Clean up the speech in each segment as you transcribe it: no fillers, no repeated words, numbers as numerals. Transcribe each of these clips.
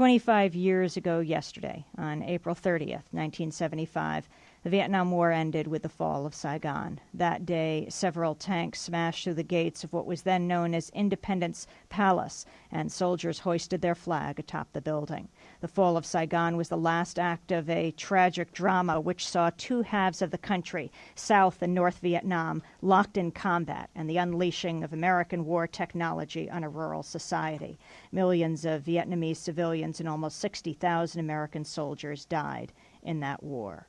25 years ago yesterday, on April 30th, 1975, the Vietnam War ended with the fall of Saigon. That day, several tanks smashed through the gates of what was then known as Independence Palace, and soldiers hoisted their flag atop the building. The fall of Saigon was the last act of a tragic drama which saw two halves of the country, South and North Vietnam, locked in combat and the unleashing of American war technology on a rural society. Millions of Vietnamese civilians and almost 60,000 American soldiers died in that war.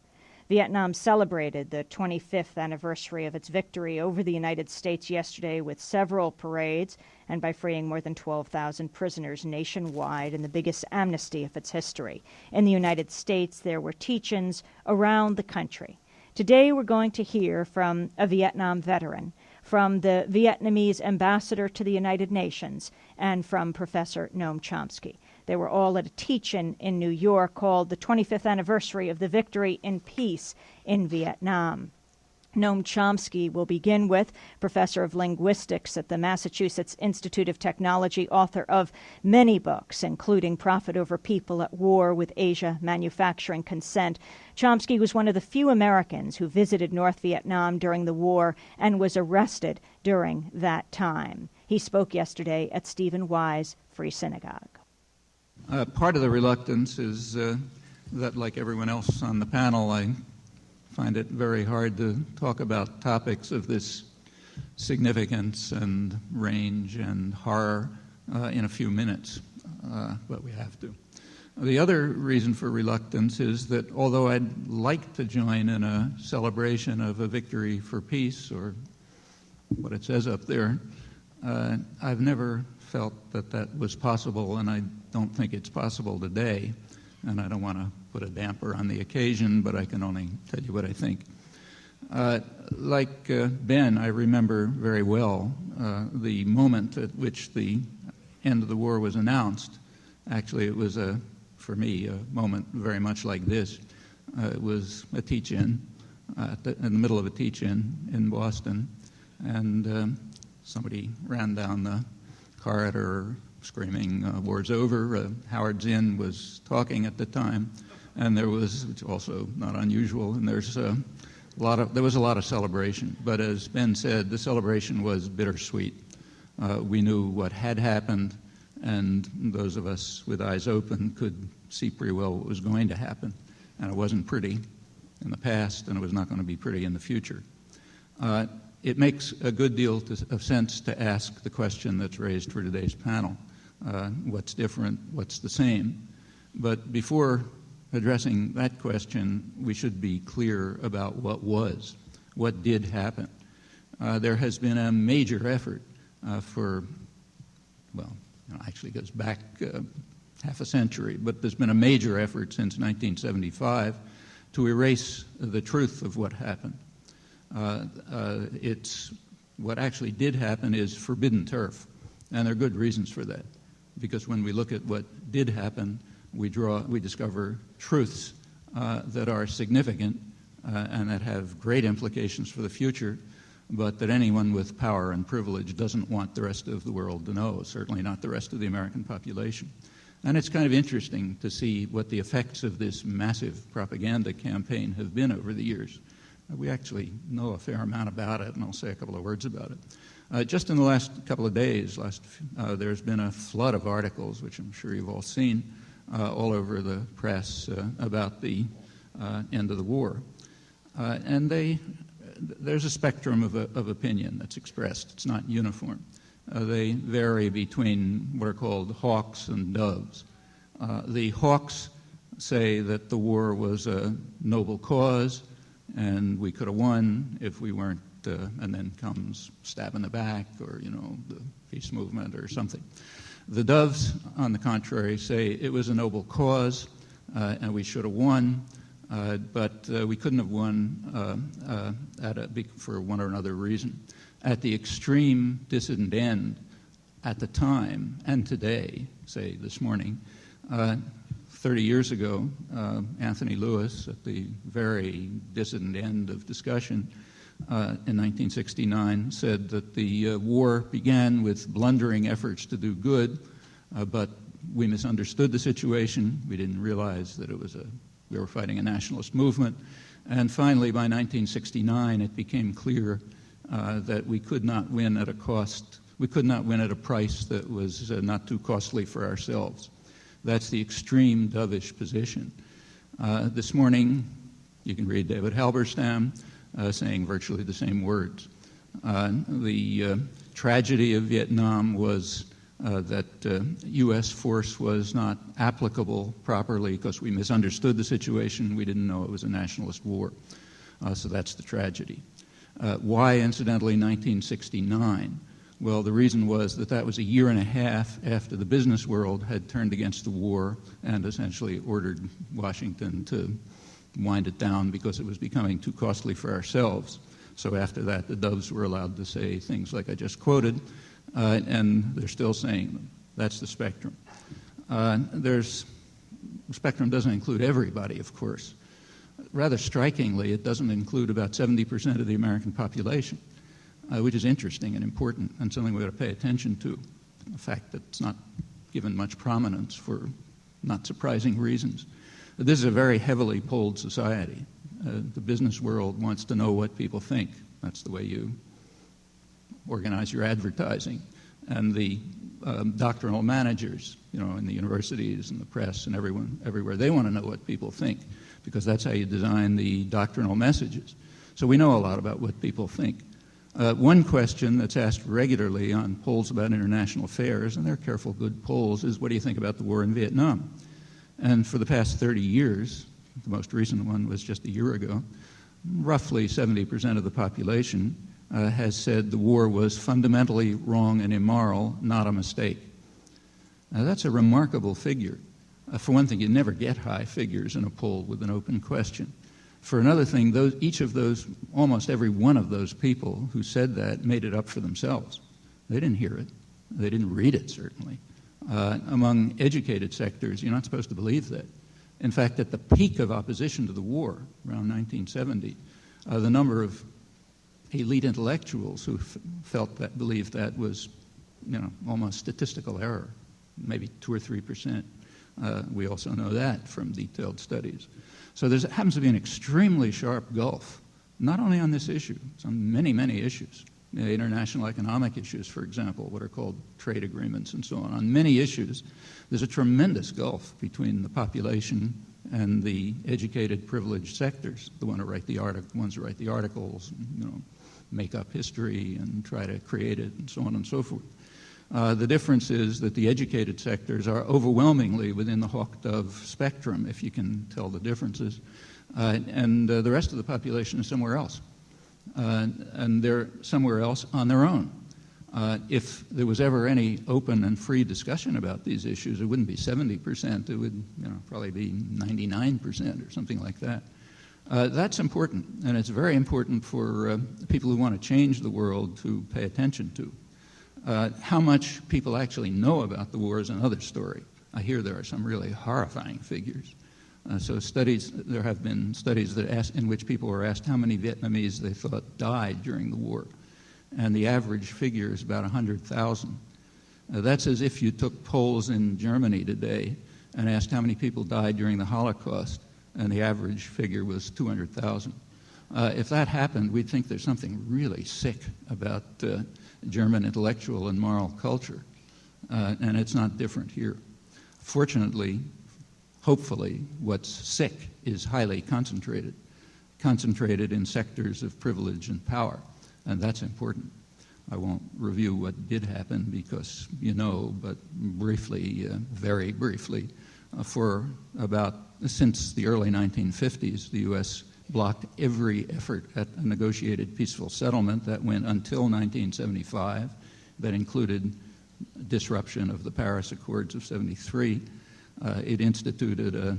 Vietnam celebrated the 25th anniversary of its victory over the United States yesterday with several parades and by freeing more than 12,000 prisoners nationwide in the biggest amnesty of its history. In the United States, there were teach-ins around the country. Today, we're going to hear from a Vietnam veteran, from the Vietnamese ambassador to the United Nations, and from Professor Noam Chomsky. They were all at a teach-in in New York called the 25th Anniversary of the Victory in Peace in Vietnam. Noam Chomsky will begin with, professor of linguistics at the Massachusetts Institute of Technology, author of many books, including Profit Over People at War with Asia, Manufacturing Consent. Chomsky was one of the few Americans who visited North Vietnam during the war and was arrested during that time. He spoke yesterday at Stephen Wise Free Synagogue. Part of the reluctance is that, like everyone else on the panel, I find it very hard to talk about topics of this significance and range and horror in a few minutes, but we have to. The other reason for reluctance is that although I'd like to join in a celebration of a victory for peace, or what it says up there, I've never felt that that was possible, and I don't think it's possible today. And I don't want to put a damper on the occasion, but I can only tell you what I think. Like Ben, I remember very well the moment at which the end of the war was announced. Actually, it was, for me, a moment very much like this. It was a teach-in, in the middle of a teach-in in Boston, and somebody ran down the corridor screaming, "War's over." Howard Zinn was talking at the time, and there was, which also not unusual, and there was a lot of celebration. But as Ben said, the celebration was bittersweet. We knew what had happened, and those of us with eyes open could see pretty well what was going to happen. And it wasn't pretty in the past, and it was not going to be pretty in the future. It makes a good deal of sense to ask the question that's raised for today's panel. What's different? What's the same? But before addressing that question, we should be clear about what did happen. There has been a major effort actually goes back half a century, but there's been a major effort since 1975 to erase the truth of what happened. What actually did happen is forbidden turf, and there are good reasons for that, because when we look at what did happen, we discover truths that are significant and that have great implications for the future, but that anyone with power and privilege doesn't want the rest of the world to know, certainly not the rest of the American population. And it's kind of interesting to see what the effects of this massive propaganda campaign have been over the years. We actually know a fair amount about it, and I'll say a couple of words about it. Just in the last couple of days, there's been a flood of articles, which I'm sure you've all seen, all over the press about the end of the war. And there's a spectrum of opinion that's expressed. It's not uniform. They vary between what are called hawks and doves. The hawks say that the war was a noble cause, and we could have won if we weren't, and then comes stab in the back, or, the peace movement or something. The doves, on the contrary, say it was a noble cause, and we should have won, but we couldn't have won for one or another reason. At the extreme dissident end, at the time, and today, say this morning, 30 years ago, Anthony Lewis, at the very dissident end of discussion in 1969, said that the war began with blundering efforts to do good, but we misunderstood the situation. We didn't realize that we were fighting a nationalist movement. And finally, by 1969, it became clear that we could not win at a cost. We could not win at a price that was not too costly for ourselves. That's the extreme dovish position. This morning, you can read David Halberstam saying virtually the same words. The tragedy of Vietnam was that U.S. force was not applicable properly because we misunderstood the situation. We didn't know it was a nationalist war. So that's the tragedy. Why, incidentally, 1969? Well, the reason was that was a year and a half after the business world had turned against the war and essentially ordered Washington to wind it down because it was becoming too costly for ourselves. So after that, the doves were allowed to say things like I just quoted, and they're still saying them. That's the spectrum. The spectrum doesn't include everybody, of course. Rather strikingly, it doesn't include about 70% of the American population, which is interesting and important and something we ought to pay attention to, a fact that's not given much prominence for not surprising reasons. This is a very heavily polled society. The business world wants to know what people think. That's the way you organize your advertising. And the doctrinal managers, in the universities and the press and everywhere, they want to know what people think because that's how you design the doctrinal messages. So we know a lot about what people think. One question that's asked regularly on polls about international affairs, and they're careful, good polls, is what do you think about the war in Vietnam? And for the past 30 years, the most recent one was just a year ago, roughly 70% of the population has said the war was fundamentally wrong and immoral, not a mistake. Now, that's a remarkable figure. For one thing, you never get high figures in a poll with an open question. For another thing, almost every one of those people who said that made it up for themselves. They didn't hear it. They didn't read it, certainly. Among educated sectors, you're not supposed to believe that. In fact, at the peak of opposition to the war, around 1970, the number of elite intellectuals who believed that was, almost statistical error, maybe 2 or 3%. We also know that from detailed studies. So there happens to be an extremely sharp gulf, not only on this issue, it's on many, many issues. International economic issues, for example, what are called trade agreements and so on. On many issues, there's a tremendous gulf between the population and the educated, privileged sectors, the ones who write the articles, make up history and try to create it, and so on and so forth. The difference is that the educated sectors are overwhelmingly within the hawk-dove spectrum, if you can tell the differences, and the rest of the population is somewhere else. And they're somewhere else on their own. If there was ever any open and free discussion about these issues, it wouldn't be 70%, it would probably be 99% or something like that. That's important, and it's very important for people who want to change the world to pay attention to. How much people actually know about the war is another story. I hear there are some really horrifying figures. There have been studies in which people were asked how many Vietnamese they thought died during the war, and the average figure is about 100,000. That's as if you took polls in Germany today and asked how many people died during the Holocaust, and the average figure was 200,000. If that happened, we'd think there's something really sick about German intellectual and moral culture, and it's not different here. Fortunately, hopefully, what's sick is highly concentrated in sectors of privilege and power, and that's important. I won't review what did happen because but briefly, very briefly, since the early 1950s, the U.S. blocked every effort at a negotiated peaceful settlement that went until 1975, that included disruption of the Paris Accords of 73. It instituted a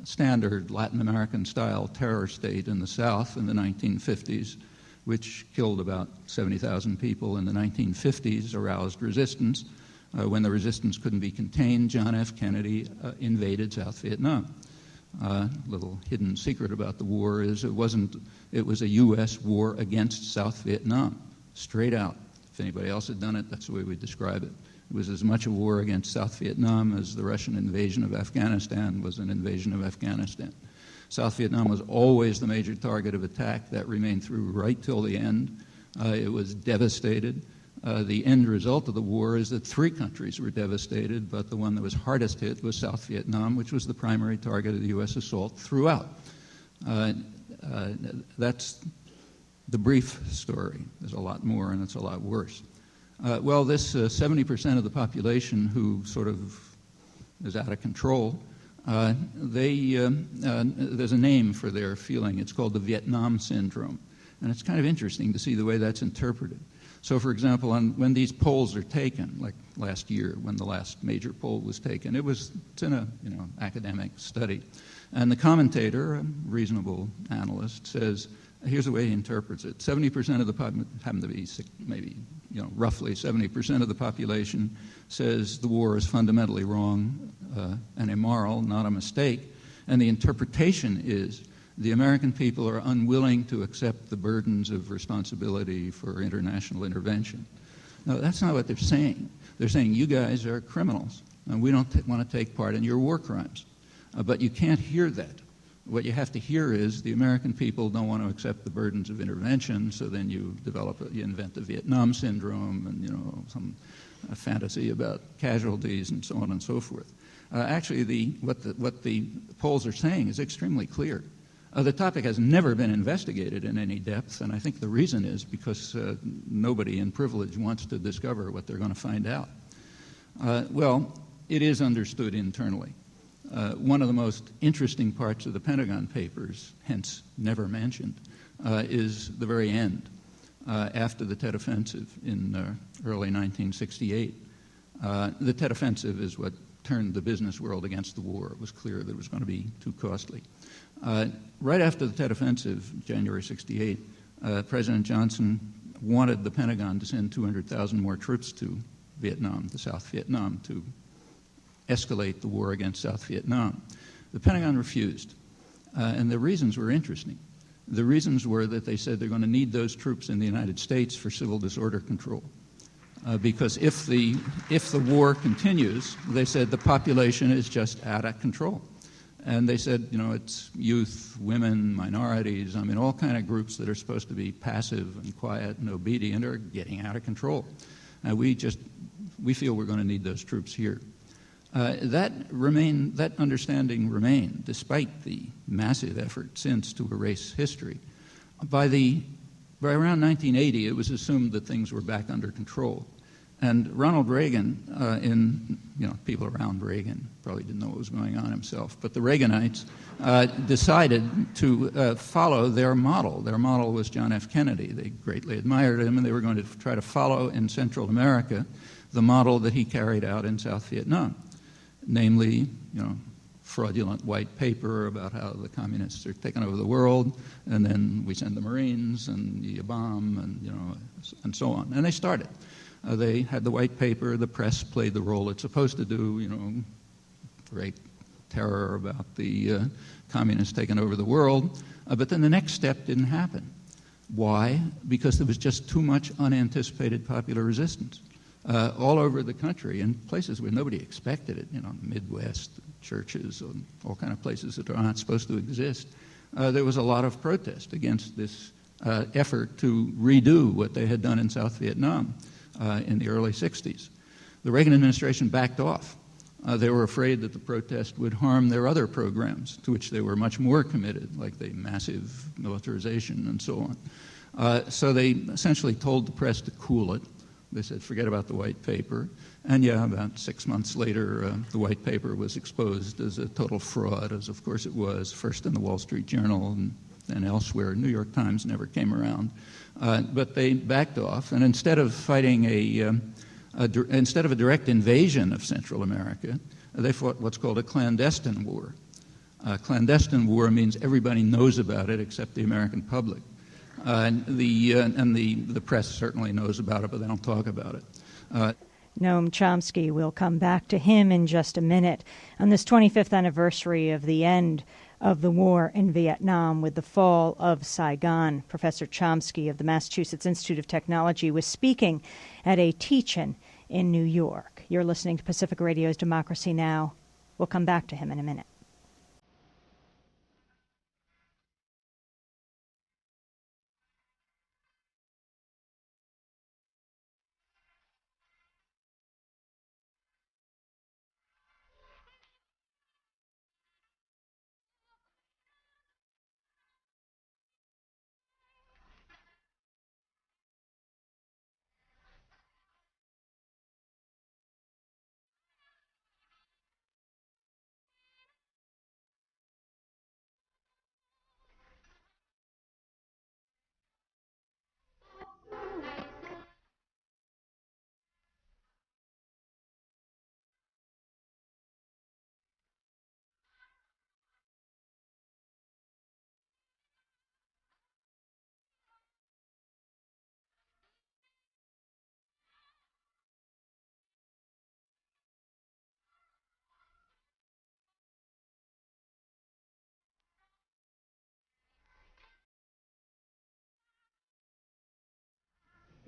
standard Latin American-style terror state in the South in the 1950s, which killed about 70,000 people in the 1950s, aroused resistance. When the resistance couldn't be contained, John F. Kennedy invaded South Vietnam. Little hidden secret about the war is it was a U.S. war against South Vietnam, straight out. If anybody else had done it, that's the way we describe it. It was as much a war against South Vietnam as the Russian invasion of Afghanistan was an invasion of Afghanistan. South Vietnam was always the major target of attack. That remained through right till the end. It was devastated. The end result of the war is that 3 countries were devastated, but the one that was hardest hit was South Vietnam, which was the primary target of the U.S. assault throughout. That's the brief story. There's a lot more, and it's a lot worse. Well, this 70% of the population who sort of is out of control, there's a name for their feeling. It's called the Vietnam Syndrome. And it's kind of interesting to see the way that's interpreted. So, for example, when these polls are taken, like last year when the last major poll was taken, it's in a academic study. And the commentator, a reasonable analyst, says, here's the way he interprets it. 70% of the population, happen to be maybe roughly 70% of the population, says the war is fundamentally wrong and immoral, not a mistake. And the interpretation is the American people are unwilling to accept the burdens of responsibility for international intervention. No, that's not what they're saying. They're saying you guys are criminals and we don't want to take part in your war crimes. But you can't hear that. What you have to hear is the American people don't want to accept the burdens of intervention, so then you invent the Vietnam Syndrome and some fantasy about casualties and so on and so forth. Actually, what the polls are saying is extremely clear. The topic has never been investigated in any depth, and I think the reason is because nobody in privilege wants to discover what they're going to find out. Well, it is understood internally. One of the most interesting parts of the Pentagon Papers, hence never mentioned, is the very end, after the Tet Offensive in early 1968. The Tet Offensive is what turned the business world against the war. It was clear that it was going to be too costly. Right after the Tet Offensive, January 68, President Johnson wanted the Pentagon to send 200,000 more troops to Vietnam, to South Vietnam, to escalate the war against South Vietnam. The Pentagon refused, and the reasons were interesting. The reasons were that they said they're going to need those troops in the United States for civil disorder control. Because if the war continues, they said the population is just out of control. And they said, it's youth, women, minorities, all kind of groups that are supposed to be passive and quiet and obedient are getting out of control. We feel we're going to need those troops here. That understanding remained, despite the massive effort since to erase history. By around 1980, it was assumed that things were back under control. And Ronald Reagan, people around Reagan probably didn't know what was going on himself, but the Reaganites decided to follow their model. Their model was John F. Kennedy. They greatly admired him, and they were going to try to follow in Central America the model that he carried out in South Vietnam. Namely, fraudulent white paper about how the communists are taking over the world, and then we send the Marines and you bomb, and so on. And they started. They had the white paper. The press played the role it's supposed to do. Great terror about the communists taking over the world. But then the next step didn't happen. Why? Because there was just too much unanticipated popular resistance. All over the country, in places where nobody expected it, Midwest, churches, and all kind of places that are not supposed to exist, there was a lot of protest against this effort to redo what they had done in South Vietnam in the early 60s. The Reagan administration backed off. They were afraid that the protest would harm their other programs, to which they were much more committed, like the massive militarization and so on. So they essentially told the press to cool it. They said, forget about the white paper. And about 6 months later, the white paper was exposed as a total fraud, as of course it was, first in the Wall Street Journal and then elsewhere. New York Times never came around. But they backed off, and instead of fighting instead of a direct invasion of Central America, they fought what's called a clandestine war. A clandestine war means everybody knows about it except the American public. And the press certainly knows about it, but they don't talk about it. Noam Chomsky, we'll come back to him in just a minute. On this 25th anniversary of the end of the war in Vietnam with the fall of Saigon, Professor Chomsky of the Massachusetts Institute of Technology was speaking at a teach-in in New York. You're listening to Pacific Radio's Democracy Now! We'll come back to him in a minute.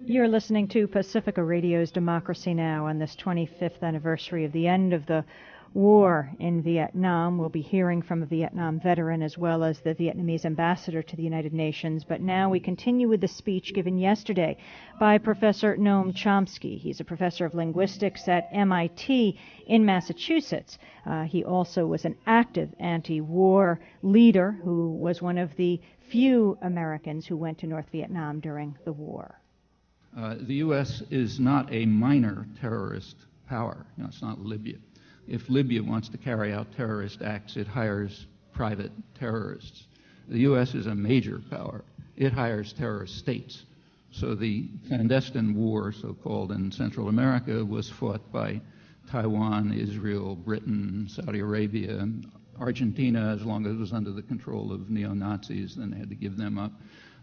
You're listening to Pacifica Radio's Democracy Now! On this 25th anniversary of the end of the war in Vietnam. We'll be hearing from a Vietnam veteran as well as the Vietnamese ambassador to the United Nations. But now we continue with the speech given yesterday by Professor Noam Chomsky. He's a professor of linguistics at MIT in Massachusetts. He also was an active anti-war leader who was one of the few Americans who went to North Vietnam during the war. The U.S. is not a minor terrorist power. It's not Libya. If Libya wants to carry out terrorist acts, it hires private terrorists. The U.S. is a major power. It hires terrorist states. So the clandestine war, so-called, in Central America was fought by Taiwan, Israel, Britain, Saudi Arabia, Argentina, as long as it was under the control of neo-Nazis, then they had to give them up.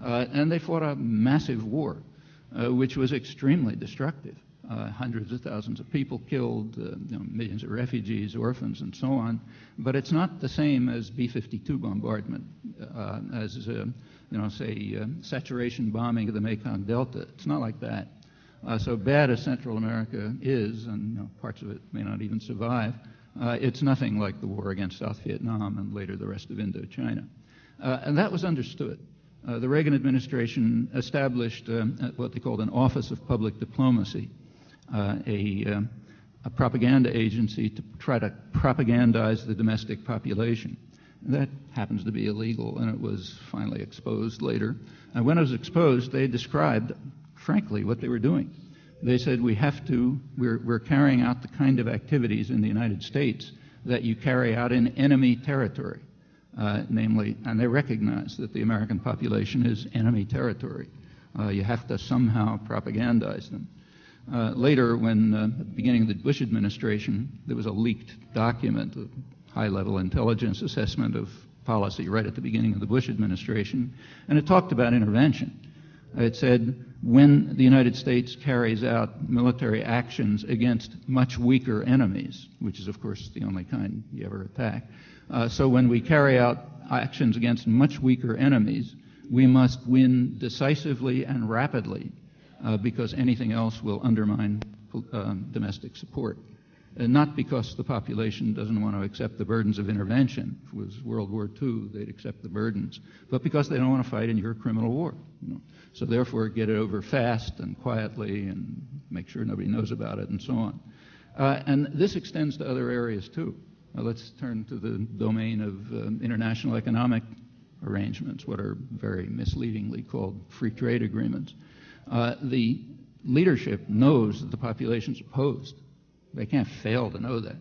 And they fought a massive war. Which was extremely destructive. Hundreds of thousands of people killed, millions of refugees, orphans, and so on. But it's not the same as B-52 bombardment, as say saturation bombing of the Mekong Delta. It's not like that. So bad as Central America is, and parts of it may not even survive, it's nothing like the war against South Vietnam and later the rest of Indochina. And that was understood. The Reagan administration established what they called an Office of Public Diplomacy, a propaganda agency to try to propagandize the domestic population. That happens to be illegal, and it was finally exposed later. And when it was exposed, they described, frankly, what they were doing. They said, we're carrying out the kind of activities in the United States that you carry out in enemy territory. Namely, and they recognize that the American population is enemy territory. You have to somehow propagandize them. Later, when at the beginning of the Bush administration, there was a leaked document, a high-level intelligence assessment of policy right at the beginning of the Bush administration, and it talked about intervention. It said, when the United States carries out military actions against much weaker enemies, which is, of course, the only kind you ever attack, so when we carry out actions against much weaker enemies, we must win decisively and rapidly because anything else will undermine domestic support. And not because the population doesn't want to accept the burdens of intervention. If it was World War II, they'd accept the burdens. But because they don't want to fight in your criminal war. So therefore, get it over fast and quietly and make sure nobody knows about it and so on. And this extends to other areas, too. Let's turn to the domain of international economic arrangements, what are very misleadingly called free trade agreements. The leadership knows that the population's opposed. They can't fail to know that.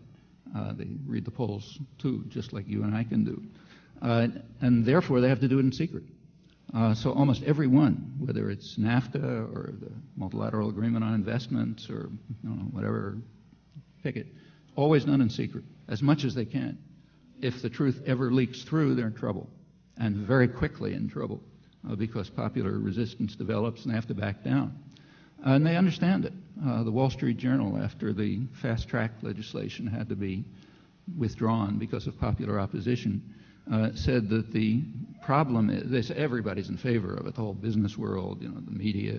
They read the polls, too, just like you and I can do. And therefore, they have to do it in secret. So almost every one, whether it's NAFTA or the Multi-lateral Agreement on Investments or whatever, pick it, always done in secret, as much as they can. If the truth ever leaks through, they're in trouble, and very quickly in trouble, because popular resistance develops and they have to back down. And they understand it. The Wall Street Journal, after the fast-track legislation had to be withdrawn because of popular opposition, said that the problem is, they say everybody's in favor of it, the whole business world, the media,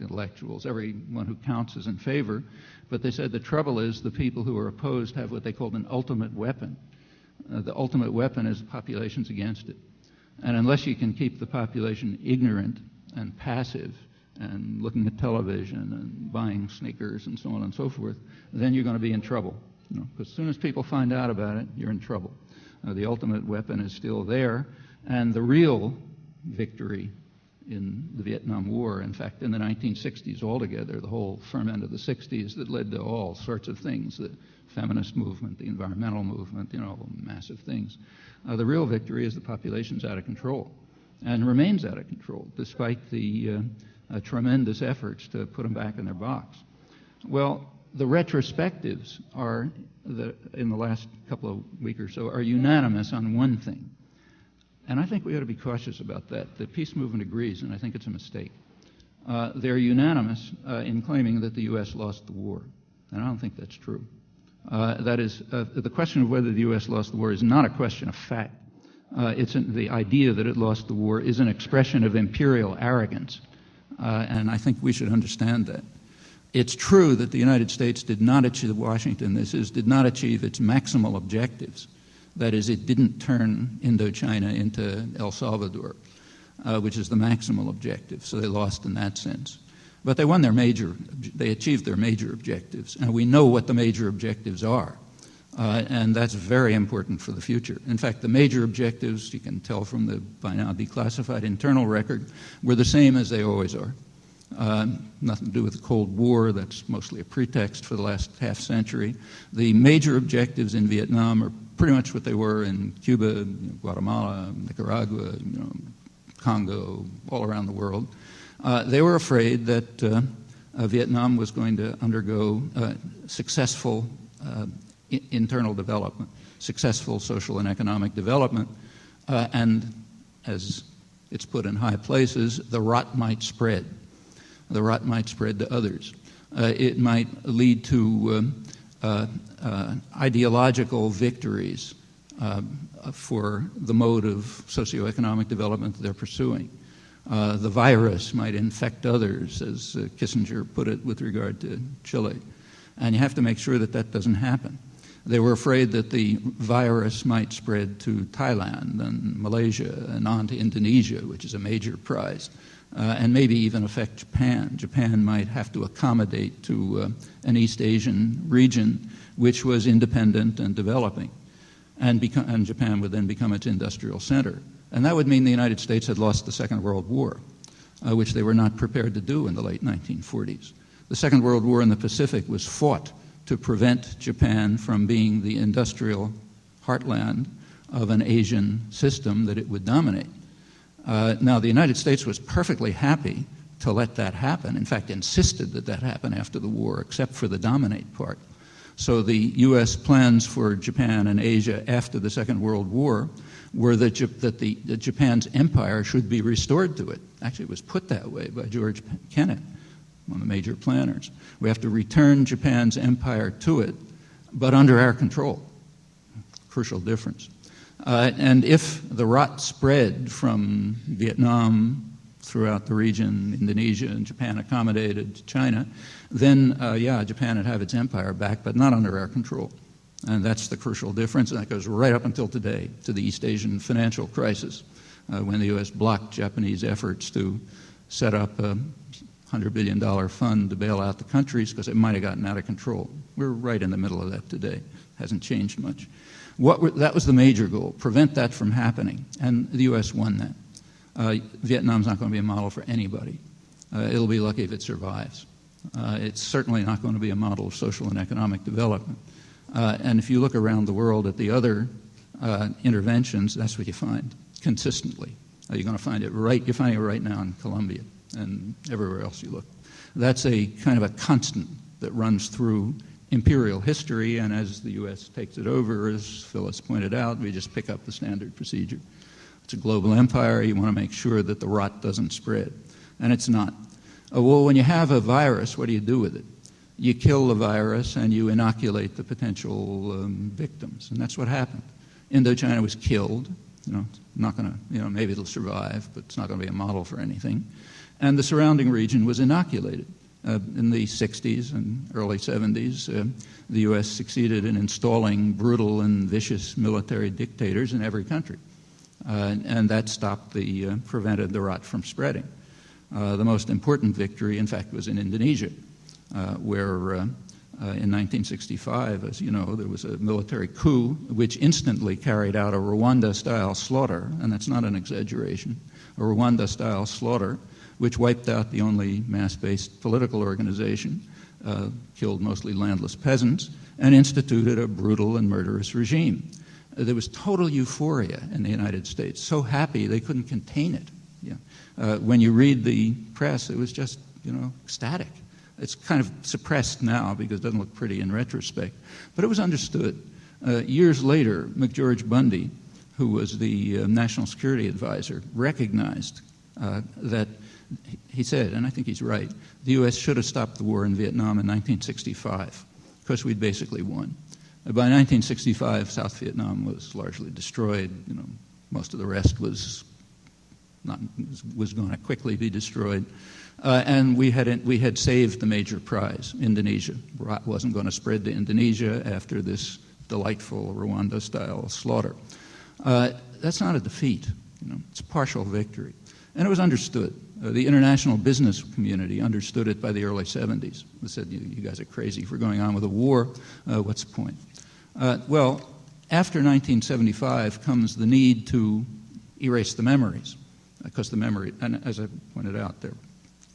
intellectuals, everyone who counts is in favor, but they said the trouble is the people who are opposed have what they called an ultimate weapon. The ultimate weapon is the population's against it. And unless you can keep the population ignorant and passive and looking at television and buying sneakers and so on and so forth, then you're going to be in trouble. Because as soon as people find out about it, you're in trouble. The ultimate weapon is still there, and the real victory in the Vietnam War, in fact, in the 1960s altogether, the whole ferment of the 60s that led to all sorts of things, the feminist movement, the environmental movement, massive things. The real victory is the population's out of control and remains out of control despite the tremendous efforts to put them back in their box. Well, the retrospectives are, in the last couple of weeks or so, are unanimous on one thing. And I think we ought to be cautious about that. The peace movement agrees, and I think it's a mistake. They're unanimous in claiming that the U.S. lost the war, and I don't think that's true. That is, the question of whether the U.S. lost the war is not a question of fact. The idea that it lost the war is an expression of imperial arrogance, and I think we should understand that. It's true that the United States did not achieve, Washington, did not achieve its maximal objectives. That is, it didn't turn Indochina into El Salvador, which is the maximal objective, so they lost in that sense. But they achieved their major objectives, and we know what the major objectives are, and that's very important for the future. In fact, the major objectives, you can tell from the by now declassified internal record, were the same as they always are. Nothing to do with the Cold War. That's mostly a pretext for the last half century. The major objectives in Vietnam are pretty much what they were in Cuba, Guatemala, Nicaragua, Congo, all around the world. They were afraid that Vietnam was going to undergo successful internal development, successful social and economic development, and as it's put in high places, the rot might spread. The rot might spread to others. It might lead to ideological victories for the mode of socioeconomic development that they're pursuing. The virus might infect others, as Kissinger put it with regard to Chile. And you have to make sure that that doesn't happen. They were afraid that the virus might spread to Thailand and Malaysia and on to Indonesia, which is a major prize. And maybe even affect Japan. Japan might have to accommodate to an East Asian region which was independent and developing. And Japan would then become its industrial center. And that would mean the United States had lost the Second World War, which they were not prepared to do in the late 1940s. The Second World War in the Pacific was fought to prevent Japan from being the industrial heartland of an Asian system that it would dominate. Now, the United States was perfectly happy to let that happen, in fact, insisted that that happen after the war, except for the dominate part. So the U.S. plans for Japan and Asia after the Second World War were that Japan's empire should be restored to it. Actually, it was put that way by George Kennet, one of the major planners. We have to return Japan's empire to it, but under our control. Crucial difference. And if the rot spread from Vietnam throughout the region, Indonesia and Japan accommodated China, then, Japan would have its empire back, but not under our control. And that's the crucial difference, and that goes right up until today, to the East Asian financial crisis, when the U.S. blocked Japanese efforts to set up a $100 billion fund to bail out the countries because it might have gotten out of control. We're right in the middle of that today. Hasn't changed much. That was the major goal, prevent that from happening, and the U.S. won that. Vietnam's not going to be a model for anybody. It'll be lucky if it survives. It's certainly not going to be a model of social and economic development. And if you look around the world at the other interventions, that's what you find consistently. You're going to find it right, you're finding it right now in Colombia and everywhere else you look. That's a kind of a constant that runs through imperial history, and as the U.S. takes it over, as Phyllis pointed out, we just pick up the standard procedure. It's a global empire. You want to make sure that the rot doesn't spread, and it's not. Well, when you have a virus, what do you do with it? You kill the virus and you inoculate the potential victims, and that's what happened. Indochina was killed, not going to, maybe it'll survive, but it's not going to be a model for anything. And the surrounding region was inoculated. In the 60s and early 70s, the U.S. succeeded in installing brutal and vicious military dictators in every country. And that prevented the rot from spreading. The most important victory, in fact, was in Indonesia, where in 1965, as you know, there was a military coup which instantly carried out a Rwanda-style slaughter, and that's not an exaggeration, a Rwanda-style slaughter which wiped out the only mass-based political organization, killed mostly landless peasants, and instituted a brutal and murderous regime. There was total euphoria in the United States, so happy they couldn't contain it. When you read the press, it was just, ecstatic. It's kind of suppressed now because it doesn't look pretty in retrospect, but it was understood. Years later, McGeorge Bundy, who was the National Security Advisor, recognized that, he said, and I think he's right, the U.S. should have stopped the war in Vietnam in 1965 because we'd basically won. By 1965, South Vietnam was largely destroyed. Most of the rest was going to quickly be destroyed. And we had saved the major prize, Indonesia. Rot wasn't going to spread to Indonesia after this delightful Rwanda-style slaughter. That's not a defeat. It's a partial victory. And it was understood. The international business community understood it by the early 70s. They said, you guys are crazy for going on with a war. What's the point? Well, after 1975 comes the need to erase the memories, because the memory, and as I pointed out there,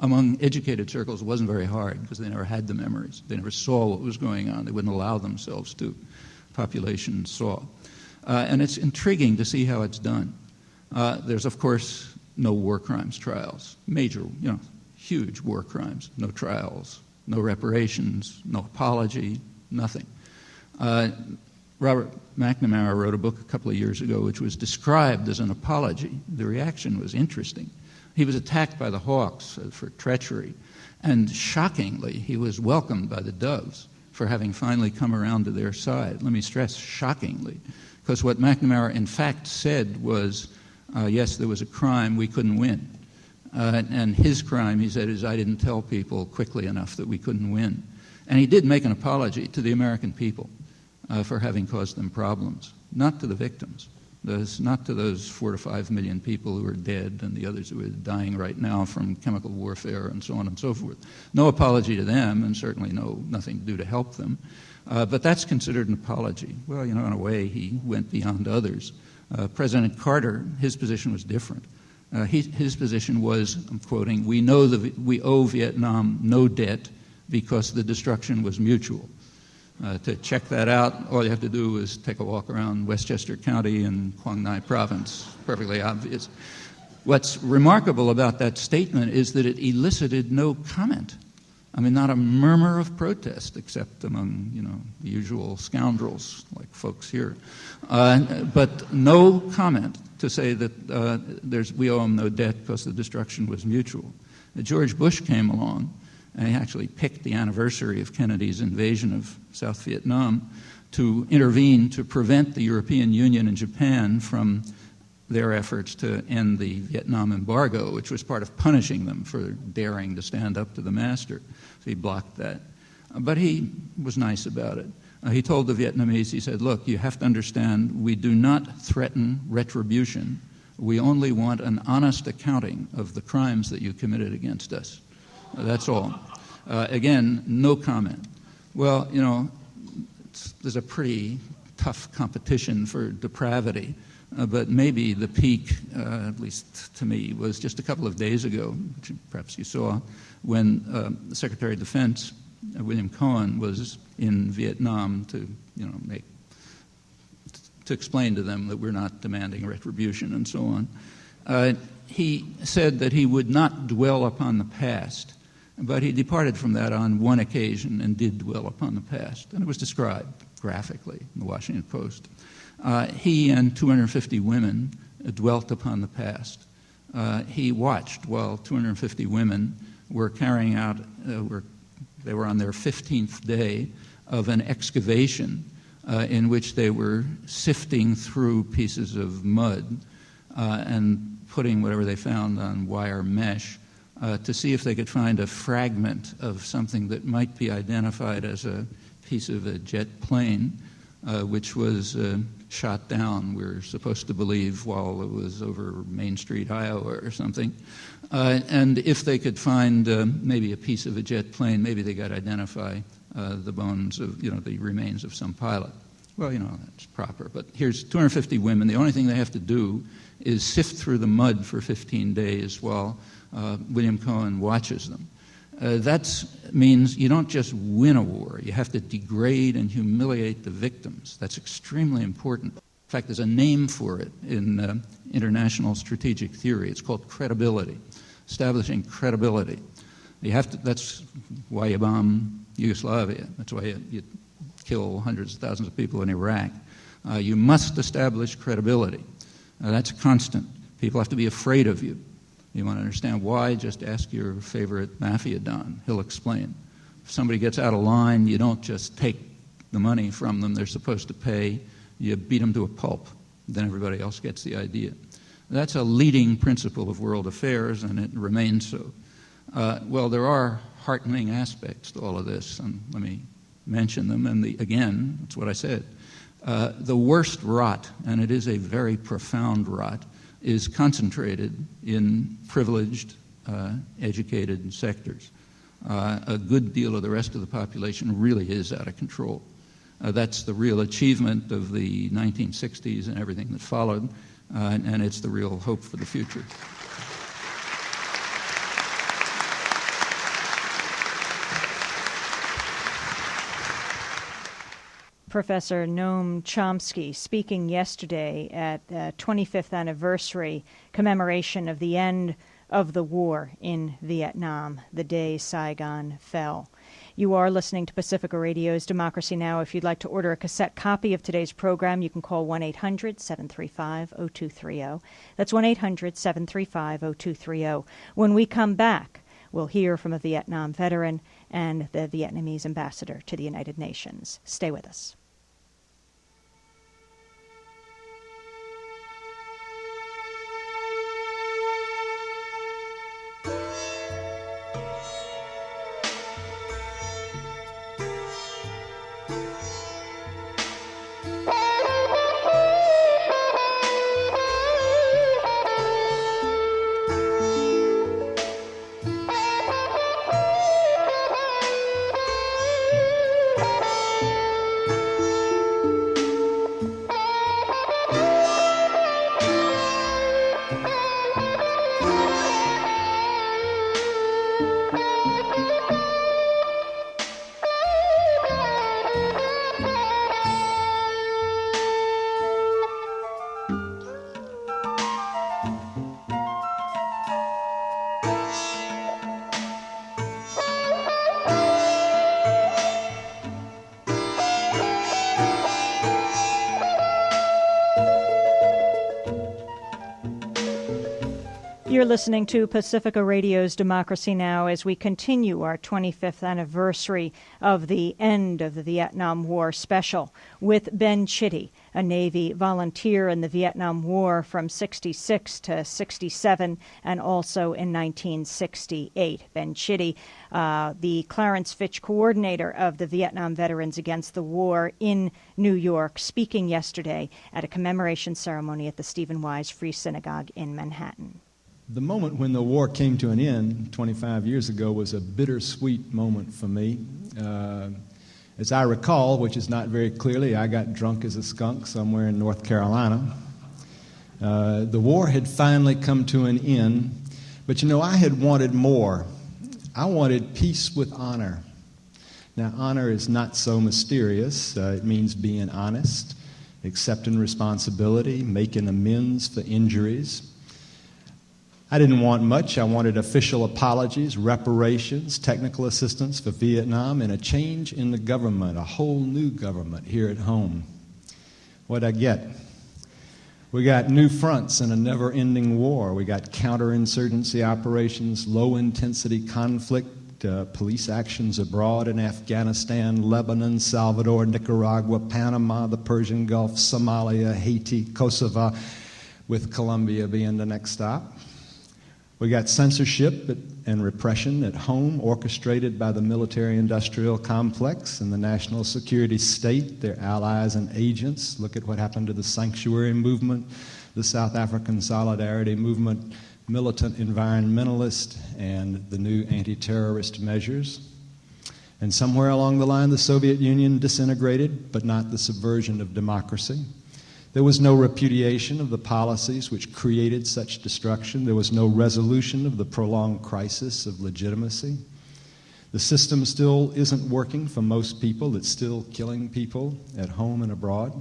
among educated circles, it wasn't very hard because they never had the memories. They never saw what was going on. They wouldn't allow themselves to. Population saw. And it's intriguing to see how it's done. There's, of course, no war crimes trials, major, huge war crimes, no trials, no reparations, no apology, nothing. Robert McNamara wrote a book a couple of years ago which was described as an apology. The reaction was interesting. He was attacked by the Hawks for treachery, and shockingly, he was welcomed by the Doves for having finally come around to their side. Let me stress, shockingly, because what McNamara in fact said was, yes, there was a crime, we couldn't win. And his crime, he said, is I didn't tell people quickly enough that we couldn't win. And he did make an apology to the American people for having caused them problems, not to the victims, not to those 4 to 5 million people who are dead and the others who are dying right now from chemical warfare and so on and so forth. No apology to them, and certainly nothing to do to help them. But that's considered an apology. Well, in a way, he went beyond others. President Carter, his position was different. His position was, I'm quoting, we owe Vietnam no debt because the destruction was mutual. To check that out, all you have to do is take a walk around Westchester County and Quang Ngai Province. Perfectly obvious. What's remarkable about that statement is that it elicited no comment. I mean, not a murmur of protest, except among, the usual scoundrels like folks here. But no comment to say that we owe them no debt because the destruction was mutual. George Bush came along, and he actually picked the anniversary of Kennedy's invasion of South Vietnam to intervene to prevent the European Union and Japan from their efforts to end the Vietnam embargo, which was part of punishing them for daring to stand up to the master. So he blocked that. But he was nice about it. He told the Vietnamese, he said, look, you have to understand, we do not threaten retribution. We only want an honest accounting of the crimes that you committed against us. That's all. Again, no comment. Well, there's a pretty tough competition for depravity, but maybe the peak, at least to me, was just a couple of days ago, which perhaps you saw, when the Secretary of Defense, William Cohen, was in Vietnam to explain to them that we're not demanding retribution and so on. He said that he would not dwell upon the past, but he departed from that on one occasion and did dwell upon the past, and it was described graphically in the Washington Post. He and 250 women dwelt upon the past. He watched while 250 women were carrying out, they were on their 15th day of an excavation in which they were sifting through pieces of mud and putting whatever they found on wire mesh to see if they could find a fragment of something that might be identified as a piece of a jet plane, which was shot down, we're supposed to believe, while it was over Main Street, Iowa or something. And if they could find maybe a piece of a jet plane, maybe they could identify the bones of, the remains of some pilot. Well, that's proper. But here's 250 women. The only thing they have to do is sift through the mud for 15 days while William Cohen watches them. That means you don't just win a war. You have to degrade and humiliate the victims. That's extremely important. In fact, there's a name for it in international strategic theory. It's called credibility, establishing credibility. That's why you bomb Yugoslavia. That's why you kill hundreds of thousands of people in Iraq. You must establish credibility. That's constant. People have to be afraid of you. You want to understand why? Just ask your favorite mafia don. He'll explain. If somebody gets out of line, you don't just take the money from them they're supposed to pay. You beat them to a pulp. Then everybody else gets the idea. That's a leading principle of world affairs, and it remains so. Well, there are heartening aspects to all of this, and let me mention them. And again, that's what I said. The worst rot, and it is a very profound rot, is concentrated in privileged, educated sectors. A good deal of the rest of the population really is out of control. That's the real achievement of the 1960s and everything that followed, and it's the real hope for the future. Professor Noam Chomsky speaking yesterday at the 25th anniversary commemoration of the end of the war in Vietnam, the day Saigon fell. You are listening to Pacifica Radio's Democracy Now! If you'd like to order a cassette copy of today's program, you can call 1-800-735-0230. That's 1-800-735-0230. When we come back, we'll hear from a Vietnam veteran and the Vietnamese ambassador to the United Nations. Stay with us. You're listening to Pacifica Radio's Democracy Now! As we continue our 25th anniversary of the end of the Vietnam War special with Ben Chitty, a Navy volunteer in the Vietnam War from 66 to 67 and also in 1968. Ben Chitty, the Clarence Fitch coordinator of the Vietnam Veterans Against the War in New York, speaking yesterday at a commemoration ceremony at the Stephen Wise Free Synagogue in Manhattan. The moment when the war came to an end 25 years ago was a bittersweet moment for me. As I recall, which is not very clearly, I got drunk as a skunk somewhere in North Carolina. The war had finally come to an end, but I had wanted more. I wanted peace with honor. Now, honor is not so mysterious. It means being honest, accepting responsibility, making amends for injuries. I didn't want much. I wanted official apologies, reparations, technical assistance for Vietnam, and a change in the government, a whole new government here at home. What'd I get? We got new fronts in a never-ending war. We got counterinsurgency operations, low-intensity conflict police actions abroad in Afghanistan, Lebanon, Salvador, Nicaragua, Panama, the Persian Gulf, Somalia, Haiti, Kosovo, with Colombia being the next stop. We got censorship and repression at home, orchestrated by the military-industrial complex and the national security state, their allies and agents. Look at what happened to the sanctuary movement, the South African Solidarity Movement, militant environmentalist, and the new anti-terrorist measures. And somewhere along the line, the Soviet Union disintegrated, but not the subversion of democracy. There was no repudiation of the policies which created such destruction. There was no resolution of the prolonged crisis of legitimacy. The system still isn't working for most people. It's still killing people at home and abroad.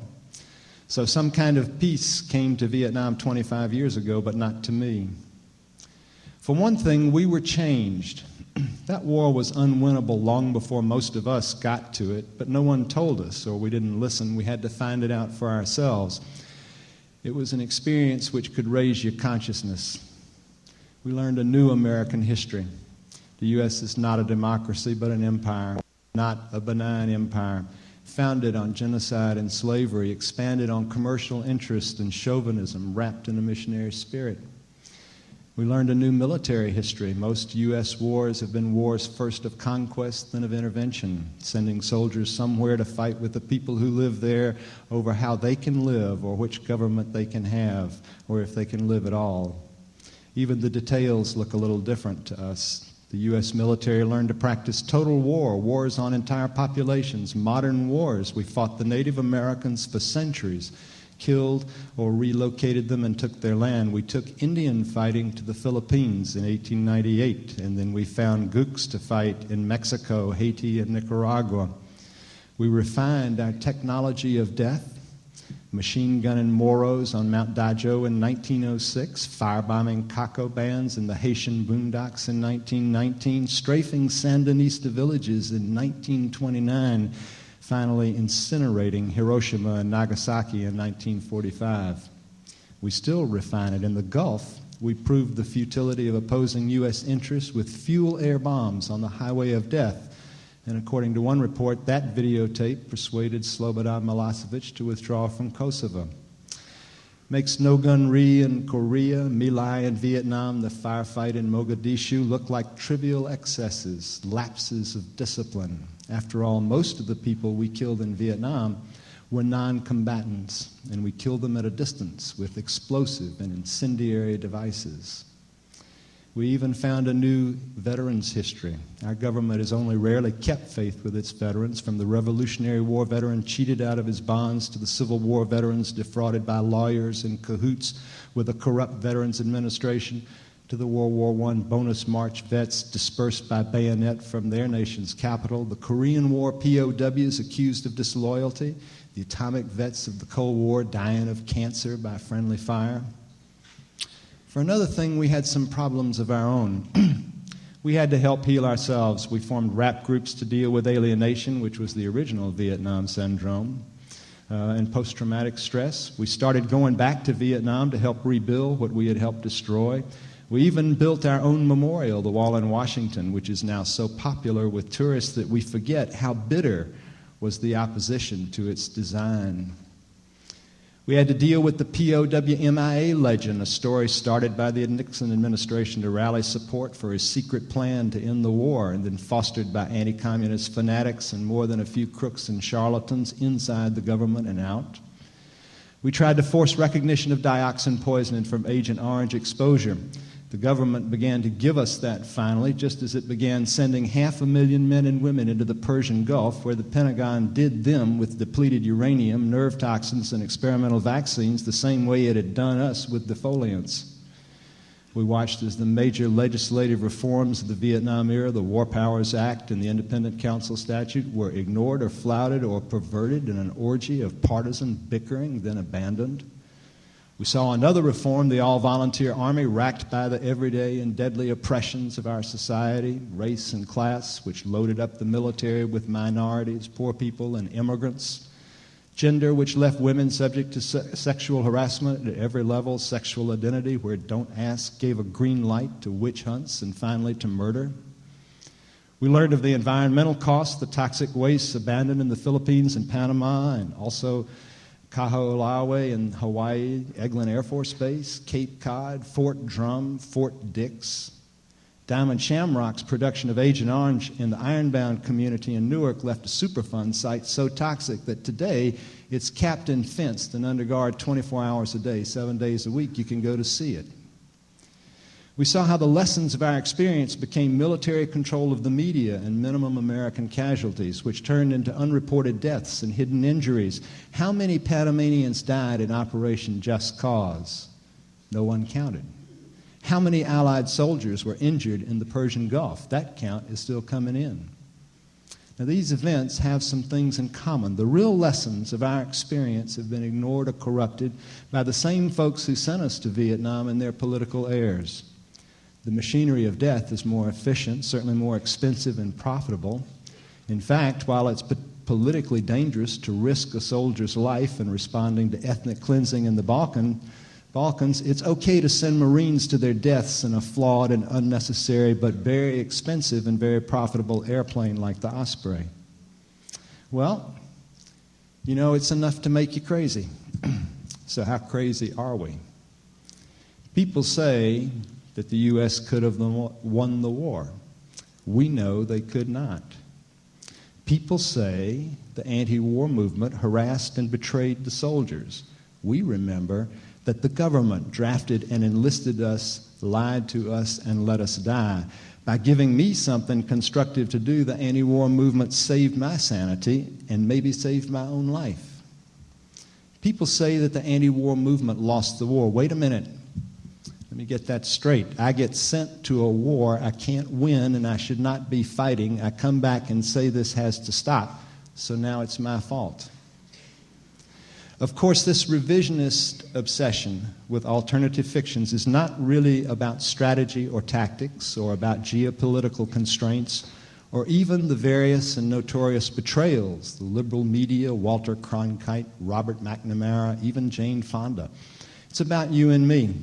So some kind of peace came to Vietnam 25 years ago, but not to me. For one thing, we were changed. That war was unwinnable long before most of us got to it, but no one told us, or we didn't listen. We had to find it out for ourselves. It was an experience which could raise your consciousness. We learned a new American history. The U.S. is not a democracy, but an empire, not a benign empire, founded on genocide and slavery, expanded on commercial interest and chauvinism, wrapped in a missionary spirit. We learned a new military history. Most U.S. wars have been wars first of conquest, then of intervention, sending soldiers somewhere to fight with the people who live there over how they can live or which government they can have or if they can live at all. Even the details look a little different to us. The U.S. military learned to practice total war, wars on entire populations, modern wars. We fought the Native Americans for centuries, killed or relocated them and took their land. We took Indian fighting to the Philippines in 1898, and then we found Gooks to fight in Mexico, Haiti, and Nicaragua. We refined our technology of death, machine gunning Moros on Mount Dajo in 1906, firebombing Kako bands in the Haitian boondocks in 1919, strafing Sandinista villages in 1929, finally incinerating Hiroshima and Nagasaki in 1945. We still refine it. In the Gulf, we proved the futility of opposing U.S. interests with fuel-air bombs on the highway of death. And according to one report, that videotape persuaded Slobodan Milosevic to withdraw from Kosovo. Makes No Gun Ri in Korea, My Lai in Vietnam, the firefight in Mogadishu look like trivial excesses, lapses of discipline. After all, most of the people we killed in Vietnam were non-combatants, and we killed them at a distance with explosive and incendiary devices. We even found a new veterans history. Our government has only rarely kept faith with its veterans, from the Revolutionary War veteran cheated out of his bonds to the Civil War veterans defrauded by lawyers in cahoots with a corrupt Veterans Administration, to the World War I bonus march vets dispersed by bayonet from their nation's capital, the Korean War POWs accused of disloyalty, the atomic vets of the Cold War dying of cancer by friendly fire. For another thing, we had some problems of our own. We had to help heal ourselves. We formed rap groups to deal with alienation, which was the original Vietnam syndrome, and post-traumatic stress. We started going back to Vietnam to help rebuild what we had helped destroy. We even built our own memorial, the wall in Washington, which is now so popular with tourists that we forget how bitter was the opposition to its design. We had to deal with the POW-MIA legend, a story started by the Nixon administration to rally support for his secret plan to end the war, and then fostered by anti-communist fanatics and more than a few crooks and charlatans inside the government and out. We tried to force recognition of dioxin poisoning from Agent Orange exposure. The government began to give us that finally, just as it began sending 500,000 men and women into the Persian Gulf, where the Pentagon did them with depleted uranium, nerve toxins, and experimental vaccines the same way it had done us with defoliants. We watched as the major legislative reforms of the Vietnam era, the War Powers Act and the Independent Counsel Statute, were ignored or flouted or perverted in an orgy of partisan bickering, then abandoned. We saw another reform, the all-volunteer army, racked by the everyday and deadly oppressions of our society, race and class, which loaded up the military with minorities, poor people, and immigrants. Gender, which left women subject to sexual harassment at every level. Sexual identity, where don't ask, gave a green light to witch hunts and finally to murder. We learned of the environmental costs, the toxic wastes abandoned in the Philippines and Panama, and also Kaho'olawe in Hawaii, Eglin Air Force Base, Cape Cod, Fort Drum, Fort Dix. Diamond Shamrock's production of Agent Orange in the Ironbound community in Newark left a Superfund site so toxic that today it's capped and fenced and under guard 24 hours a day, 7 days a week. You can go to see it. We saw how the lessons of our experience became military control of the media and minimum American casualties, which turned into unreported deaths and hidden injuries. How many Panamanians died in Operation Just Cause? No one counted. How many Allied soldiers were injured in the Persian Gulf? That count is still coming in. Now, these events have some things in common. The real lessons of our experience have been ignored or corrupted by the same folks who sent us to Vietnam and their political heirs. The machinery of death is more efficient, certainly more expensive and profitable. In fact, while it's politically dangerous to risk a soldier's life in responding to ethnic cleansing in the Balkans, it's okay to send Marines to their deaths in a flawed and unnecessary but very expensive and very profitable airplane like the Osprey. Well, you know, it's enough to make you crazy. So how crazy are we? People say that the U.S. could have won the war. We know they could not. People say the anti-war movement harassed and betrayed the soldiers. We remember that the government drafted and enlisted us, lied to us, and let us die. By giving me something constructive to do, the anti-war movement saved my sanity and maybe saved my own life. People say that the anti-war movement lost the war. Wait a minute. Let me get that straight. I get sent to a war I can't win and I should not be fighting. I come back and say this has to stop, so now it's my fault. Of course, this revisionist obsession with alternative fictions is not really about strategy or tactics or about geopolitical constraints or even the various and notorious betrayals, the liberal media, Walter Cronkite, Robert McNamara, even Jane Fonda. It's about you and me,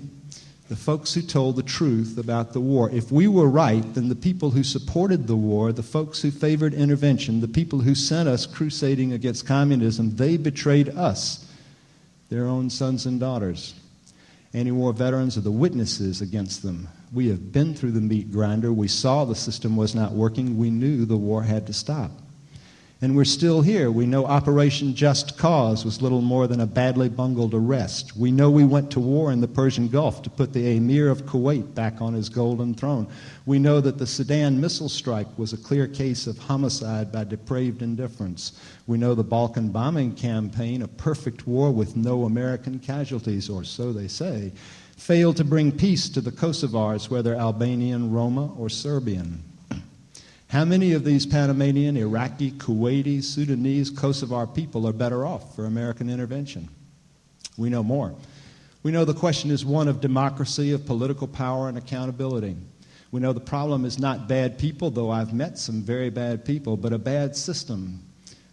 the folks who told the truth about the war. If we were right, then the people who supported the war, the folks who favored intervention, the people who sent us crusading against communism, they betrayed us, their own sons and daughters. Anti-war veterans are the witnesses against them. We have been through the meat grinder. We saw the system was not working. We knew the war had to stop. And we're still here. We know Operation Just Cause was little more than a badly bungled arrest. We know we went to war in the Persian Gulf to put the Emir of Kuwait back on his golden throne. We know that the Sudan missile strike was a clear case of homicide by depraved indifference. We know the Balkan bombing campaign, a perfect war with no American casualties, or so they say, failed to bring peace to the Kosovars, whether Albanian, Roma, or Serbian. How many of these Panamanian, Iraqi, Kuwaiti, Sudanese, Kosovar people are better off for American intervention? We know more. We know the question is one of democracy, of political power, and accountability. We know the problem is not bad people, though I've met some very bad people, but a bad system.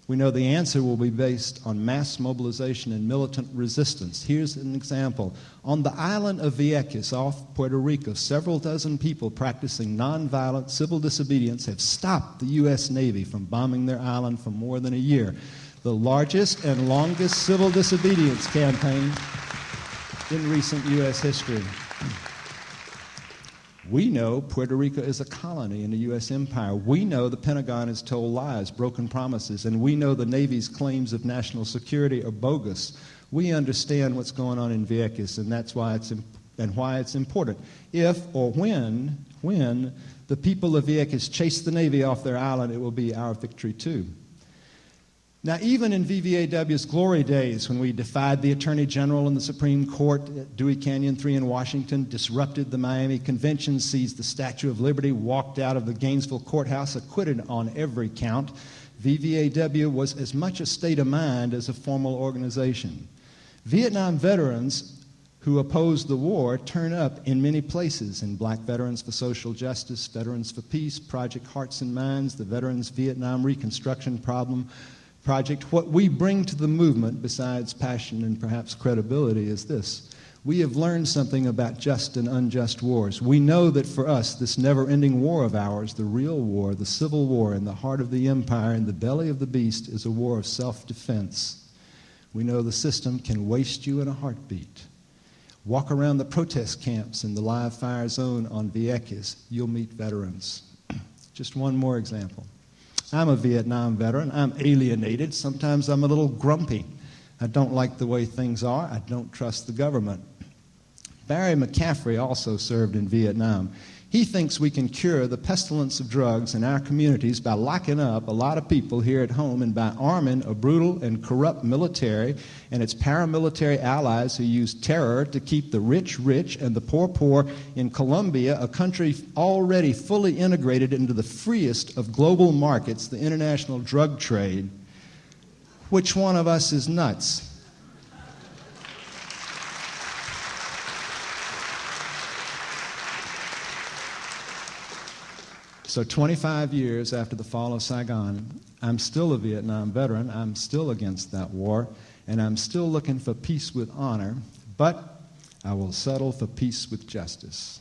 We know the answer will be based on mass mobilization and militant resistance. Here's an example. On the island of Vieques off Puerto Rico, several dozen people practicing nonviolent civil disobedience have stopped the U.S. Navy from bombing their island for more than a year. The largest and longest civil disobedience campaign in recent U.S. history. We know Puerto Rico is a colony in the U.S. empire. We know the Pentagon has told lies, broken promises, and we know the Navy's claims of national security are bogus. We understand what's going on in Vieques, and that's why it's important. If or when the people of Vieques chase the Navy off their island, it will be our victory too. Now, even in VVAW's glory days, when we defied the Attorney General and the Supreme Court at Dewey Canyon 3 in Washington, disrupted the Miami Convention, seized the Statue of Liberty, walked out of the Gainesville courthouse, acquitted on every count, VVAW was as much a state of mind as a formal organization. Vietnam veterans who opposed the war turn up in many places, in Black Veterans for Social Justice, Veterans for Peace, Project Hearts and Minds, the Veterans Vietnam Reconstruction Project. What we bring to the movement, besides passion and perhaps credibility, is this. We have learned something about just and unjust wars. We know that for us, this never-ending war of ours, the real war, the civil war in the heart of the empire, in the belly of the beast, is a war of self-defense. We know the system can waste you in a heartbeat. Walk around the protest camps in the live fire zone on Vieques. You'll meet veterans. Just one more example. I'm a Vietnam veteran. I'm alienated. Sometimes I'm a little grumpy. I don't like the way things are. I don't trust the government. Barry McCaffrey also served in Vietnam. He thinks we can cure the pestilence of drugs in our communities by locking up a lot of people here at home and by arming a brutal and corrupt military and its paramilitary allies who use terror to keep the rich rich and the poor poor in Colombia, a country already fully integrated into the freest of global markets, the international drug trade. Which one of us is nuts? So 25 years after the fall of Saigon, I'm still a Vietnam veteran. I'm still against that war, and I'm still looking for peace with honor, but I will settle for peace with justice.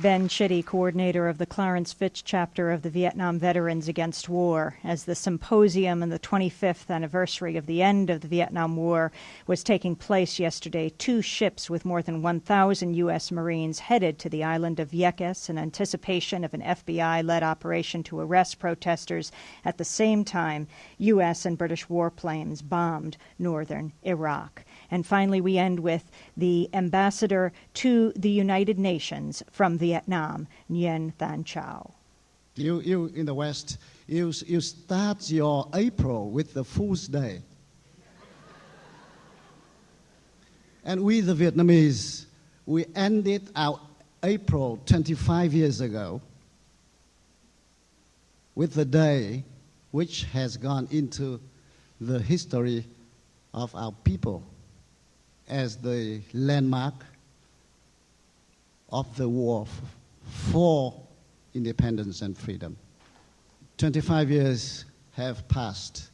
Ben Chitty, coordinator of the Clarence Fitch chapter of the Vietnam Veterans Against War, as the symposium and the 25th anniversary of the end of the Vietnam War was taking place yesterday. 2 ships with more than 1,000 U.S. Marines headed to the island of Vieques in anticipation of an FBI-led operation to arrest protesters. At the same time, U.S. and British warplanes bombed northern Iraq. And finally, we end with the ambassador to the United Nations from Vietnam, Nguyen Thanh Chau. You in the West, you start your April with the Fool's Day. And we, the Vietnamese, we ended our April 25 years ago with the day which has gone into the history of our people as the landmark of the war for independence and freedom. 25 years have passed,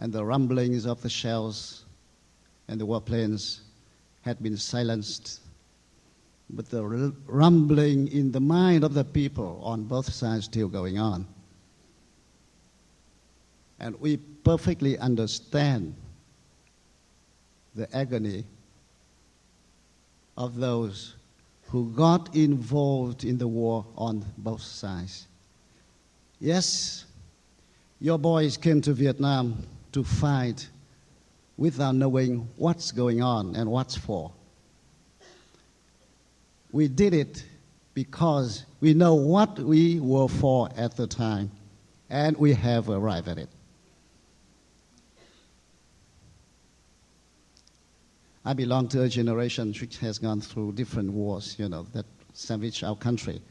and the rumblings of the shells and the warplanes had been silenced, but the rumbling in the mind of the people on both sides still going on. And we perfectly understand the agony of those who got involved in the war on both sides. Yes, your boys came to Vietnam to fight without knowing what's going on and what's for. We did it because we know what we were for at the time, and we have arrived at it. I belong to a generation which has gone through different wars, that savaged our country.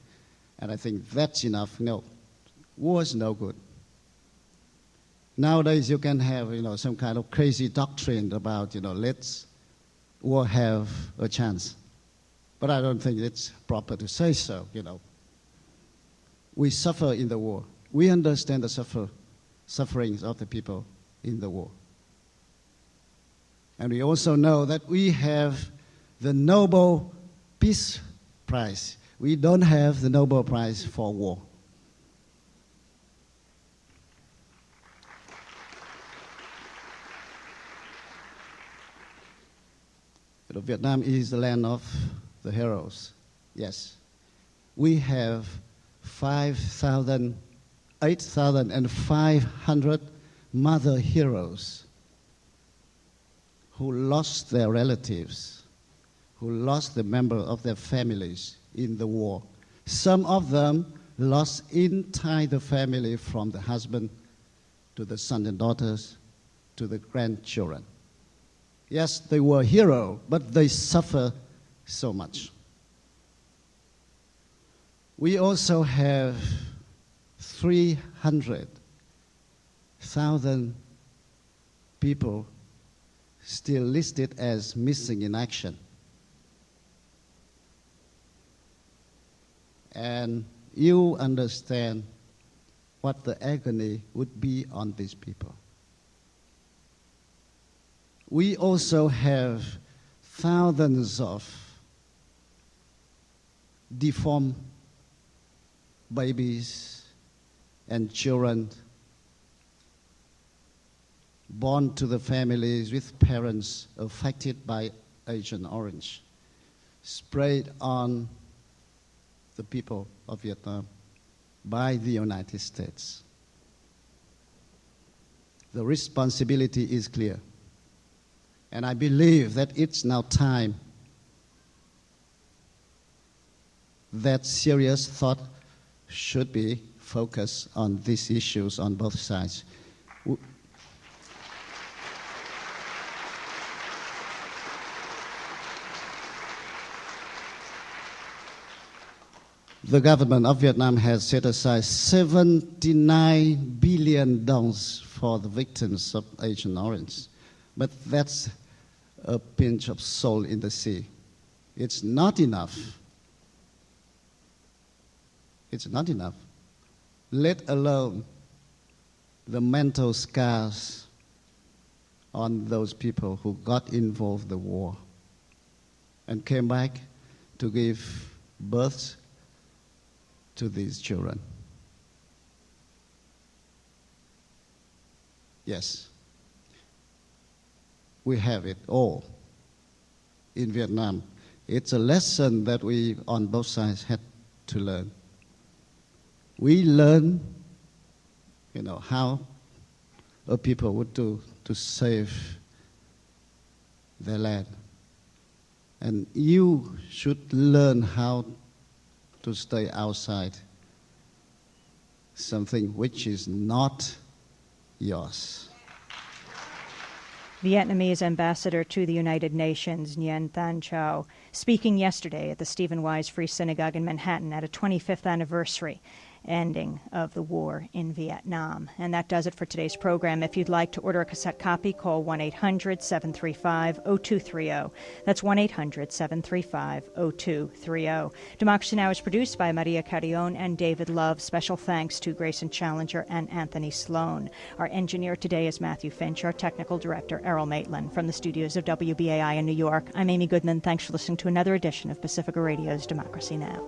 And I think that's enough. War is no good. Nowadays you can have, some kind of crazy doctrine about, let's war have a chance. But I don't think it's proper to say so, We suffer in the war. We understand the sufferings of the people in the war. And we also know that we have the Nobel Peace Prize. We don't have the Nobel Prize for war. Vietnam is the land of the heroes. Yes. We have 8,500 mother heroes who lost their relatives, who lost the member of their families in the war. Some of them lost entire the family, from the husband to the sons and daughters to the grandchildren. Yes, they were heroes, but they suffer so much. We also have 300,000 people still listed as missing in action. And you understand what the agony would be on these people. we also have thousands of deformed babies and children born to the families with parents affected by Agent Orange, sprayed on the people of Vietnam by the United States. The responsibility is clear. And I believe that it's now time that serious thought should be focused on these issues on both sides. The government of Vietnam has set aside $79 billion for the victims of Agent Orange. But that's a pinch of salt in the sea. It's not enough. It's not enough, let alone the mental scars on those people who got involved in the war and came back to give birth to these children. Yes, we have it all in Vietnam. It's a lesson that we on both sides had to learn. We learn, how a people would do to save their land. And you should learn how to stay outside something which is not yours. Vietnamese ambassador to the United Nations, Nguyen Thanh Châu, speaking yesterday at the Stephen Wise Free Synagogue in Manhattan at a 25th anniversary ending of the war in Vietnam. And that does it for today's program. If you'd like to order a cassette copy, call 1-800-735-0230. That's 1-800-735-0230. Democracy Now! Is produced by Maria Carrion and David Love. Special thanks to Grayson Challenger and Anthony Sloan. Our engineer today is Matthew Finch. Our technical director, Errol Maitland. From the studios of WBAI in New York, I'm Amy Goodman. Thanks for listening to another edition of Pacifica Radio's Democracy Now!